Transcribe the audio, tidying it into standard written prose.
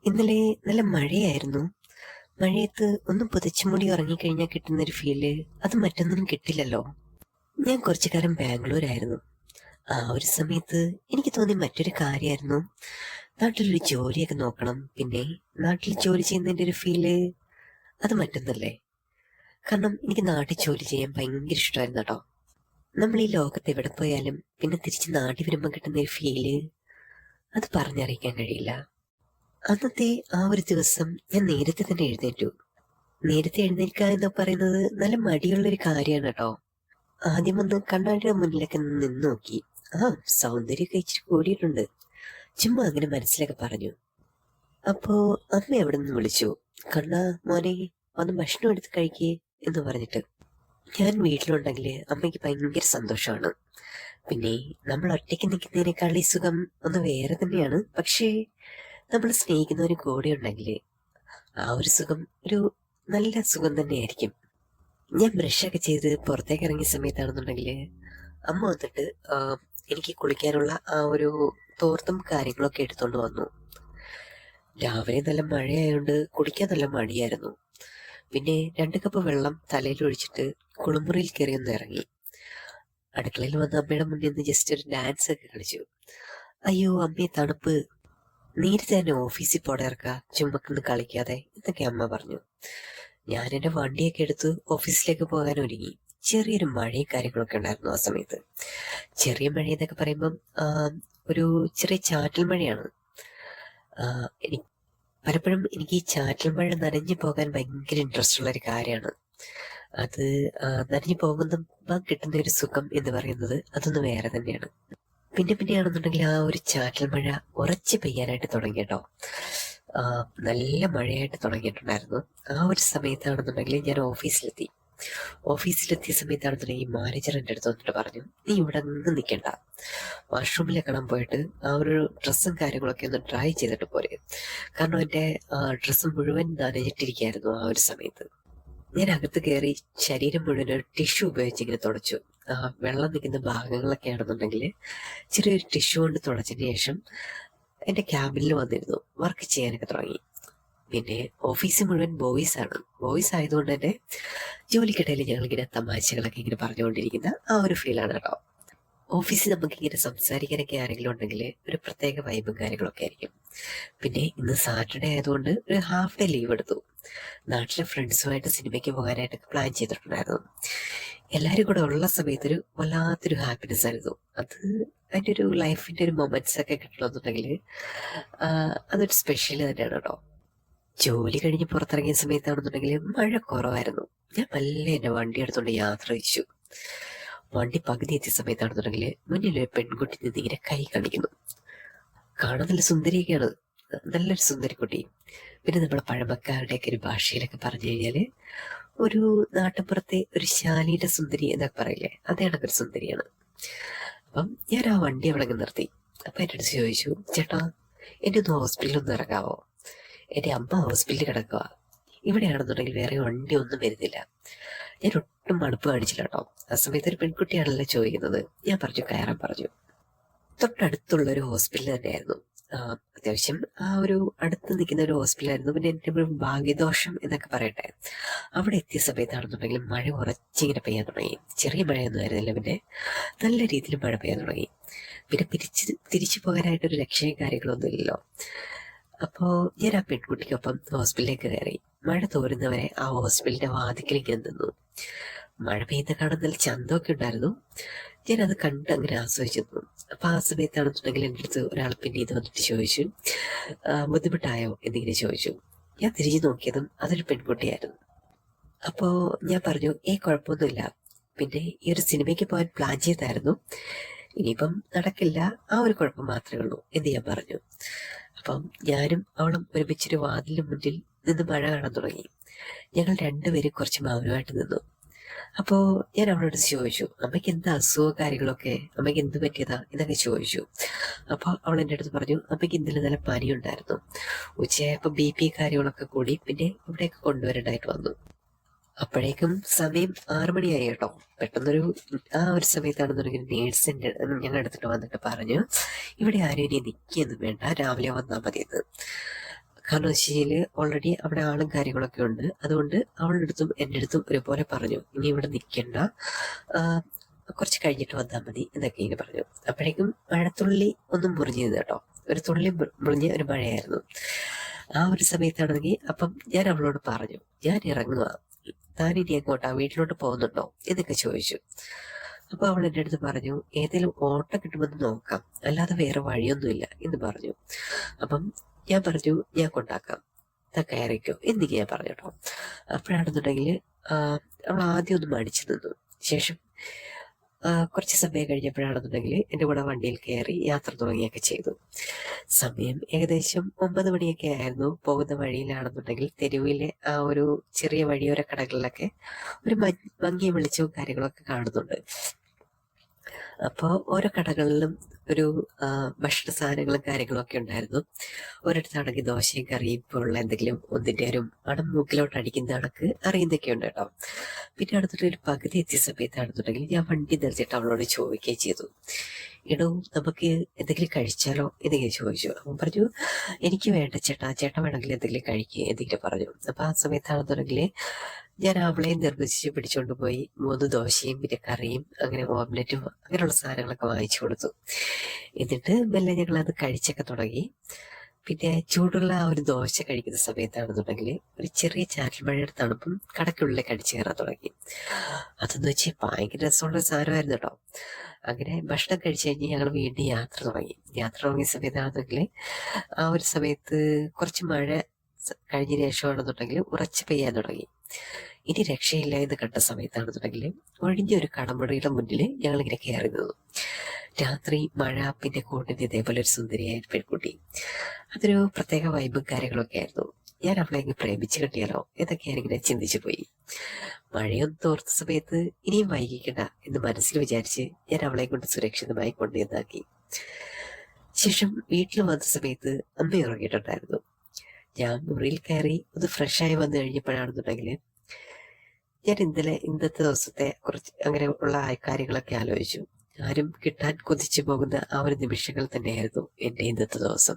ഇന്നലെ നല്ല മഴയായിരുന്നു. മഴയത്ത് ഒന്ന് പുതച്ചുമൂടി ഉറങ്ങിക്കഴിഞ്ഞാൽ കിട്ടുന്നൊരു ഫീല് അത് മറ്റൊന്നിനും കിട്ടില്ലല്ലോ. ഞാൻ കുറച്ചു കാലം ബാംഗ്ലൂരായിരുന്നു. ആ ഒരു സമയത്ത് എനിക്ക് തോന്നി മറ്റൊരു കാര്യമായിരുന്നു, നാട്ടിലൊരു ജോലിയൊക്കെ നോക്കണം. പിന്നെ നാട്ടിൽ ജോലി ചെയ്യുന്നതിൻ്റെ ഒരു ഫീല് അത് മറ്റൊന്നല്ലേ. കാരണം എനിക്ക് നാട്ടിൽ ജോലി ചെയ്യാൻ ഭയങ്കര ഇഷ്ടമായിരുന്നു കേട്ടോ. നമ്മൾ ഈ ലോകത്ത് എവിടെ പോയാലും പിന്നെ തിരിച്ച് നാട്ടിൽ വരുമ്പോൾ കിട്ടുന്ന ഒരു ഫീല് അത് പറഞ്ഞറിയിക്കാൻ കഴിയില്ല. അന്നത്തെ ആ ഒരു ദിവസം ഞാൻ നേരത്തെ തന്നെ എഴുന്നേറ്റു. നേരത്തെ എഴുന്നേൽക്കുക എന്ന് പറയുന്നത് നല്ല മടിയുള്ളൊരു കാര്യമാണ് കേട്ടോ. ആദ്യം വന്ന് കണ്ണാടിയുടെ മുന്നിലൊക്കെ നിന്ന് നോക്കി. ആ, സൗന്ദര്യമൊക്കെ ഇച്ചിരി കൂടിയിട്ടുണ്ട്, ചുമ്മാ അങ്ങനെ മനസ്സിലൊക്കെ പറഞ്ഞു. അപ്പോ അമ്മ എവിടെ നിന്ന് വിളിച്ചു, കണ്ണാ മോനെ വന്ന് ഭക്ഷണം എടുത്ത് കഴിക്കേ എന്ന് പറഞ്ഞിട്ട്. ഞാൻ വീട്ടിലുണ്ടെങ്കിൽ അമ്മയ്ക്ക് ഭയങ്കര സന്തോഷമാണ്. പിന്നെ നമ്മൾ ഒറ്റയ്ക്ക് നിൽക്കുന്നതിനേക്കാൾ ഈ സുഖം ഒന്ന് വേറെ തന്നെയാണ്. പക്ഷേ നമ്മൾ സ്നേഹിക്കുന്നവരും കൂടെ ഉണ്ടെങ്കിൽ ആ ഒരു സുഖം ഒരു നല്ല സുഖം തന്നെയായിരിക്കും. ഞാൻ ബ്രഷൊക്കെ ചെയ്ത് പുറത്തേക്ക് ഇറങ്ങിയ സമയത്താണെന്നുണ്ടെങ്കിൽ അമ്മ വന്നിട്ട് എനിക്ക് കുളിക്കാനുള്ള ആ ഒരു തോർത്തും കാര്യങ്ങളൊക്കെ എടുത്തോണ്ട് വന്നു. രാവിലെ നല്ല മഴയായതുകൊണ്ട് കുടിക്കാൻ നല്ല മടിയായിരുന്നു. പിന്നെ 2 കപ്പ് വെള്ളം തലയിൽ ഒഴിച്ചിട്ട് കുളിമുറിയിൽ കയറി ഒന്ന് ഇറങ്ങി. അടുക്കളയിൽ വന്ന് അമ്മയുടെ മുന്നിൽ നിന്ന് ജസ്റ്റ് ഒരു ഡാൻസ് ഒക്കെ കളിച്ചു. അയ്യോ അമ്മയെ തണുപ്പ്, നേരത്തെ തന്നെ ഓഫീസിൽ പോടെ ഇറക്കുക, ചുമക്കൊന്ന് കളിക്കാതെ എന്നൊക്കെ അമ്മ പറഞ്ഞു. ഞാൻ എൻ്റെ വണ്ടിയൊക്കെ എടുത്ത് ഓഫീസിലേക്ക് പോകാൻ ഒരുങ്ങി. ചെറിയൊരു മഴയും കാര്യങ്ങളൊക്കെ ഉണ്ടായിരുന്നു ആ സമയത്ത്. ചെറിയ മഴ എന്നൊക്കെ പറയുമ്പം ഒരു ചെറിയ ചാറ്റൽ മഴയാണ്. എനിക്ക് പലപ്പോഴും എനിക്ക് ഈ ചാറ്റൽ മഴ നനഞ്ഞു പോകാൻ ഭയങ്കര ഇൻട്രസ്റ്റ് ഉള്ള ഒരു കാര്യമാണ്. അത് നനഞ്ഞു പോകുമ്പോൾ കിട്ടുന്ന ഒരു സുഖം എന്ന് പറയുന്നത് അതൊന്ന് വേറെ തന്നെയാണ്. പിന്നെയാണെന്നുണ്ടെങ്കിൽ ആ ഒരു ചാറ്റൽ മഴ ഉറച്ച് പെയ്യാനായിട്ട് തുടങ്ങി കേട്ടോ. നല്ല മഴയായിട്ട് തുടങ്ങിയിട്ടുണ്ടായിരുന്നു. ആ ഒരു സമയത്താണെന്നുണ്ടെങ്കിൽ ഞാൻ ഓഫീസിലെത്തിയ സമയത്താണെന്നുണ്ടെങ്കിൽ മാനേജർ എൻ്റെ അടുത്ത് വന്നിട്ട് പറഞ്ഞു, നീ ഇവിടെ നിന്ന് നിൽക്കണ്ട, വാഷ്റൂമിലെ കാണാൻ പോയിട്ട് ആ ഒരു ഡ്രസ്സും കാര്യങ്ങളൊക്കെ ഒന്ന് ട്രൈ ചെയ്തിട്ട് പോരെ. കാരണം എൻ്റെ ഡ്രസ്സ് മുഴുവൻ നനഞ്ഞിട്ടിരിക്കുകയായിരുന്നു ആ ഒരു സമയത്ത്. ഞാൻ അകത്ത് കയറി ശരീരം മുഴുവൻ ഒരു ടിഷ്യൂ ഉപയോഗിച്ച് ഇങ്ങനെ തുടച്ചു. വെള്ളം നിൽക്കുന്ന ഭാഗങ്ങളൊക്കെ ആണെന്നുണ്ടെങ്കിൽ ചെറിയൊരു ടിഷ്യൂ കൊണ്ട് തുടച്ചതിന് ശേഷം എൻ്റെ ക്യാബിനിൽ വന്നിരുന്നു. വർക്ക് ചെയ്യാനൊക്കെ തുടങ്ങി. പിന്നെ ഓഫീസ് മുഴുവൻ ബോയ്സ് ആയതുകൊണ്ട് തന്നെ ജോലിക്കിടയിൽ ഞങ്ങളിങ്ങനെ തമാശകളൊക്കെ ഇങ്ങനെ പറഞ്ഞുകൊണ്ടിരിക്കുന്ന ആ ഒരു ഫീലാണ് കേട്ടോ. ഓഫീസിൽ നമുക്കിങ്ങനെ സംസാരിക്കാനൊക്കെ ആരെങ്കിലും ഉണ്ടെങ്കിൽ ഒരു പ്രത്യേക വൈബും കാര്യങ്ങളൊക്കെ ആയിരിക്കും. പിന്നെ ഇന്ന് സാറ്റർഡേ ആയതുകൊണ്ട് ഒരു ഹാഫ് ഡേ ലീവ് എടുത്തു. നാട്ടിലെ ഫ്രണ്ട്സുമായിട്ട് സിനിമയ്ക്ക് പോകാനായിട്ടൊക്കെ പ്ലാൻ ചെയ്തിട്ടുണ്ടായിരുന്നു. എല്ലാവരും കൂടെ ഉള്ള സമയത്തൊരു വല്ലാത്തൊരു ഹാപ്പിനെസ് ആയിരുന്നു അത്. അതിൻ്റെ ഒരു ലൈഫിൻ്റെ ഒരു മൊമെന്റ്സ് ഒക്കെ കിട്ടണമെന്നുണ്ടെങ്കിൽ അതൊരു സ്പെഷ്യൽ തന്നെയാണ് കേട്ടോ. ജോലി കഴിഞ്ഞ് പുറത്തിറങ്ങിയ സമയത്താണെന്നുണ്ടെങ്കിൽ മഴ കുറവായിരുന്നു. ഞാൻ മെല്ലെ എൻ്റെ വണ്ടി എടുത്തുകൊണ്ട് യാത്ര വെച്ചു. വണ്ടി പകുതി എത്തിയ സമയത്താണെന്നുണ്ടെങ്കിൽ മുന്നിലൊരു പെൺകുട്ടി നിന്ന് ഇങ്ങനെ കൈ കാണിക്കുന്നു. കാണാൻ നല്ല സുന്ദരിയൊക്കെയാണ്, നല്ലൊരു സുന്ദരിക്കുട്ടി. പിന്നെ നമ്മളെ പഴമക്കാരുടെയൊക്കെ ഒരു ഭാഷയിലൊക്കെ പറഞ്ഞു കഴിഞ്ഞാൽ ഒരു നാട്ടുപുറത്തെ ഒരു ശാലീന സുന്ദരി എന്നൊക്കെ പറയില്ലേ, അതേ കണക്കൊരു സുന്ദരിയാണ്. അപ്പം ഞാൻ ആ വണ്ടി അവിടെ നിർത്തി. അപ്പം എൻ്റെ അടുത്ത് ചോദിച്ചു, ചേട്ടാ എന്നെ ഒന്ന് ഹോസ്പിറ്റലിൽ ഒന്ന് ഇറങ്ങാവോ, എൻ്റെ അമ്മ ഹോസ്പിറ്റലിൽ കിടക്കുക, ഇവിടെയാണെന്നുണ്ടെങ്കിൽ വേറെ വണ്ടി ഒന്നും വരുന്നില്ല. ഞാൻ ഒട്ടും മടുപ്പ് കാണിച്ചില്ല കേട്ടോ. ആ സമയത്ത് ഒരു പെൺകുട്ടിയാണല്ലോ ചോദിക്കുന്നത്. ഞാൻ കയറാൻ പറഞ്ഞു. തൊട്ടടുത്തുള്ളൊരു ഹോസ്പിറ്റൽ തന്നെയായിരുന്നു. അത്യാവശ്യം ആ ഒരു അടുത്ത് നിൽക്കുന്ന ഒരു ഹോസ്പിറ്റലായിരുന്നു. പിന്നെ എൻ്റെ ഒരു ഭാഗ്യദോഷം എന്നൊക്കെ പറയട്ടെ, അവിടെ എത്തിയ സമയത്താണെന്നുണ്ടെങ്കിൽ മഴ ഉറച്ചിങ്ങനെ പെയ്യാൻ തുടങ്ങി. ചെറിയ മഴയൊന്നും ആയിരുന്നില്ല, പിന്നെ നല്ല രീതിയിൽ മഴ പെയ്യാൻ തുടങ്ങി. പിന്നെ തിരിച്ചു പോകാനായിട്ടൊരു രക്ഷയും കാര്യങ്ങളൊന്നും ഇല്ലല്ലോ. അപ്പോൾ ഞാൻ ആ പെൺകുട്ടിക്കൊപ്പം ഹോസ്പിറ്റലിലേക്ക് കയറി. മഴ തോരുന്നവരെ ആ ഹോസ്പിറ്റലിന്റെ വാതിക്കൽ ഇങ്ങനെ നിന്നു. മഴ പെയ്യുന്ന കാണാൻ നല്ല ചന്തമൊക്കെ ഉണ്ടായിരുന്നു. ഞാനത് കണ്ട് അങ്ങനെ ആസ്വദിച്ചു നിന്നു. അപ്പൊ ആ സമയത്താണെന്നുണ്ടെങ്കിൽ എൻ്റെ അടുത്ത് ഒരാൾ പിന്നെ ഇത് വന്നിട്ട് ചോദിച്ചു, ബുദ്ധിമുട്ടായോ എന്നിങ്ങനെ ചോദിച്ചു. ഞാൻ തിരിഞ്ഞു നോക്കിയതും അതൊരു പെൺകുട്ടിയായിരുന്നു. അപ്പോ ഞാൻ പറഞ്ഞു, കുഴപ്പമൊന്നുമില്ല, പിന്നെ ഈ ഒരു സിനിമയ്ക്ക് പോകാൻ പ്ലാൻ ചെയ്തായിരുന്നു, ഇനിയിപ്പം നടക്കില്ല, ആ ഒരു കുഴപ്പം മാത്രമേ ഉള്ളൂ എന്ന് ഞാൻ പറഞ്ഞു. അപ്പം ഞാനും അവളും ഒരുമിച്ചൊരു വാതിലിന് മുന്നിൽ നിന്ന് മഴ കാണാൻ തുടങ്ങി. ഞങ്ങൾ രണ്ടുപേരും കുറച്ച് മൗനമായിട്ട് നിന്നു. അപ്പോൾ ഞാൻ അവളോട് ചോദിച്ചു, അമ്മയ്ക്ക് എന്താ അസുഖ കാര്യങ്ങളൊക്കെ, അമ്മയ്ക്ക് എന്ത് പറ്റിയതാ എന്നൊക്കെ ചോദിച്ചു. അപ്പോൾ അവൾ എൻ്റെ അടുത്ത് പറഞ്ഞു, അമ്മയ്ക്ക് ഇന്നലെ നല്ല പനിയുണ്ടായിരുന്നു, ഉച്ചയായപ്പോൾ BP കാര്യങ്ങളൊക്കെ കൂടി, പിന്നെ ഇവിടെയൊക്കെ കൊണ്ടുവരേണ്ടതായിട്ട് വന്നു. അപ്പോഴേക്കും സമയം 6 മണിയായി കേട്ടോ. പെട്ടെന്നൊരു ആ ഒരു സമയത്താണെന്നുണ്ടെങ്കിൽ നേഴ്സിൻ്റെ ഞങ്ങൾ എടുത്തിട്ട് വന്നിട്ട് പറഞ്ഞു, ഇവിടെ ആരും ഇനി നിൽക്കുകയൊന്നും വേണ്ട, രാവിലെ വന്നാൽ മതിയെന്ന്. കാരണം വെച്ചാൽ ഓൾറെഡി അവിടെ ആളും കാര്യങ്ങളൊക്കെ ഉണ്ട്. അതുകൊണ്ട് അവളുടെ അടുത്തും എൻ്റെ അടുത്തും ഒരുപോലെ പറഞ്ഞു, ഇനി ഇവിടെ നിൽക്കണ്ട, കുറച്ച് കഴിഞ്ഞിട്ട് വന്നാൽ മതി എന്നൊക്കെ ഇങ്ങനെ പറഞ്ഞു. അപ്പോഴേക്കും മഴത്തുള്ളി ഒന്നും മുറിഞ്ഞിരുന്നു കേട്ടോ. ഒരു തുള്ളി മുറിഞ്ഞ ഒരു മഴയായിരുന്നു. ആ ഒരു സമയത്താണെങ്കിൽ അപ്പം ഞാൻ അവളോട് പറഞ്ഞു, ഞാൻ ഇറങ്ങുക, താൻ ഇനി എങ്ങോട്ടാ, വീട്ടിലോട്ട് പോകുന്നുണ്ടോ എന്നൊക്കെ ചോദിച്ചു. അപ്പൊ അവൾ എൻ്റെ അടുത്ത് പറഞ്ഞു, ഏതെങ്കിലും ഓട്ടം കിട്ടുമെന്ന് നോക്കാം, അല്ലാതെ വേറെ വഴിയൊന്നുമില്ല എന്ന് പറഞ്ഞു. അപ്പം ഞാൻ പറഞ്ഞു, ഞാൻ കൊണ്ടാക്കാം, കയറിക്കോ എന്നിങ്ങനെ ഞാൻ പറഞ്ഞു കേട്ടോ. അപ്പോഴാണെന്നുണ്ടെങ്കിൽ അവൾ ആദ്യം ഒന്ന് മടിച്ചു നിന്നു. ശേഷം കുറച്ച് സമയം കഴിഞ്ഞപ്പോഴാണെന്നുണ്ടെങ്കിൽ എൻ്റെ കൂടെ വണ്ടിയിൽ കയറി യാത്ര തുടങ്ങിയൊക്കെ ചെയ്തു. സമയം ഏകദേശം 9 മണിയൊക്കെ ആയിരുന്നു. പോകുന്ന വഴിയിലാണെന്നുണ്ടെങ്കിൽ തെരുവിലെ ആ ഒരു ചെറിയ വഴിയോര കടകളിലൊക്കെ ഒരു മങ്ങിയ വെളിച്ചവും കാര്യങ്ങളൊക്കെ കാണുന്നുണ്ട്. അപ്പോൾ ഓരോ കടകളിലും ഒരു ഭക്ഷണ സാധനങ്ങളും കാര്യങ്ങളൊക്കെ ഉണ്ടായിരുന്നു. ഒരിടത്താണെങ്കിൽ ദോശയും കറിയും പോലുള്ള എന്തെങ്കിലും ഒന്നിൻ്റെ ഒരു മണം മൂക്കിലോട്ട് അടിക്കുന്ന കണക്ക് അറിയുന്നൊക്കെ ഉണ്ട് കേട്ടോ. പിന്നെ അടുത്തിട്ട് ഒരു പകുതി എത്തിയ സമയത്താണെന്നുണ്ടെങ്കിൽ ഞാൻ വണ്ടി നിർത്തിയിട്ട് അവളോട് ചോദിക്കുകയും ചെയ്തു, എടോ നമുക്ക് എന്തെങ്കിലും കഴിച്ചാലോ എന്നിങ്ങനെ ചോദിച്ചു. അവൻ പറഞ്ഞു, എനിക്ക് വേണ്ട ചേട്ടാ, ചേട്ടൻ വേണമെങ്കിൽ എന്തെങ്കിലും കഴിക്കുക എന്തെങ്കിലും പറഞ്ഞു. അപ്പൊ ആ സമയത്താണെന്നുണ്ടെങ്കിൽ ഞാൻ അവളെ നിർബന്ധിച്ച് പിടിച്ചുകൊണ്ട് പോയി 3 ദോശയും പിന്നെ കറിയും അങ്ങനെ ഓംലെറ്റും അങ്ങനെയുള്ള സാധനങ്ങളൊക്കെ വാങ്ങിച്ചു കൊടുത്തു. എന്നിട്ട് മെല്ലെ ഞങ്ങൾ അത് കഴിച്ചൊക്കെ തുടങ്ങി. പിന്നെ ചൂടുള്ള ആ ഒരു ദോശ കഴിക്കുന്ന സമയത്താണെന്നുണ്ടെങ്കിൽ ഒരു ചെറിയ ചാറ്റൽ മഴയുടെ തണുപ്പും കടയ്ക്കുള്ളിലേക്ക് അടിച്ചു കയറാൻ തുടങ്ങി. അതെന്ന് വെച്ചാൽ ഭയങ്കര രസമുള്ള സാധനമായിരുന്നു കേട്ടോ. അങ്ങനെ ഭക്ഷണം കഴിച്ചു കഴിഞ്ഞ് ഞങ്ങൾ വീണ്ടും യാത്ര തുടങ്ങി. യാത്ര തുടങ്ങിയ സമയത്താണെന്നുണ്ടെങ്കിൽ ആ ഒരു സമയത്ത് കുറച്ച് മഴ കഴിഞ്ഞ ശേഷമാണെന്നുണ്ടെങ്കിൽ ഉറച്ചു പെയ്യാൻ തുടങ്ങി. ഇനി രക്ഷയില്ല എന്ന് കണ്ട സമയത്താണെന്നുണ്ടെങ്കിൽ ഒഴിഞ്ഞ ഒരു കടമുറിയുടെ മുന്നിൽ ഞങ്ങളിങ്ങനെ കയറി നിന്നു. രാത്രി മഴ പിന്നെ കൂട്ടിന് ഇതേപോലെ ഒരു സുന്ദരിയായ പെൺകുട്ടി. അതൊരു പ്രത്യേക വൈബും കാര്യങ്ങളൊക്കെ ആയിരുന്നു. ഞാൻ അവളെ ഇങ്ങനെ പ്രേമിച്ചു കിട്ടിയാലോ എന്നൊക്കെ ഞാനിങ്ങനെ ചിന്തിച്ചു പോയി. മഴയൊന്നും തോർത്ത സമയത്ത് ഇനിയും വൈകിക്കണ്ട എന്ന് മനസ്സിൽ വിചാരിച്ച് ഞാൻ അവളെ കൊണ്ട് സുരക്ഷിതമായി കൊണ്ടുവന്നാക്കി. ശേഷം വീട്ടിൽ വന്ന സമയത്ത് അമ്മ ഉറങ്ങിയിട്ടുണ്ടായിരുന്നു. ഞാൻ മുറിയിൽ കയറി ഒന്ന് ഫ്രഷായി വന്നു കഴിഞ്ഞപ്പോഴാണെന്നുണ്ടെങ്കിൽ ഞാൻ ഇന്നത്തെ ദിവസത്തെ കുറച്ച് അങ്ങനെ ഉള്ള കാര്യങ്ങളൊക്കെ ആലോചിച്ചു. ആരും കിട്ടാൻ കൊതിച്ചു പോകുന്ന ആ ഒരു നിമിഷങ്ങൾ തന്നെയായിരുന്നു എൻ്റെ ഇന്നത്തെ ദിവസം.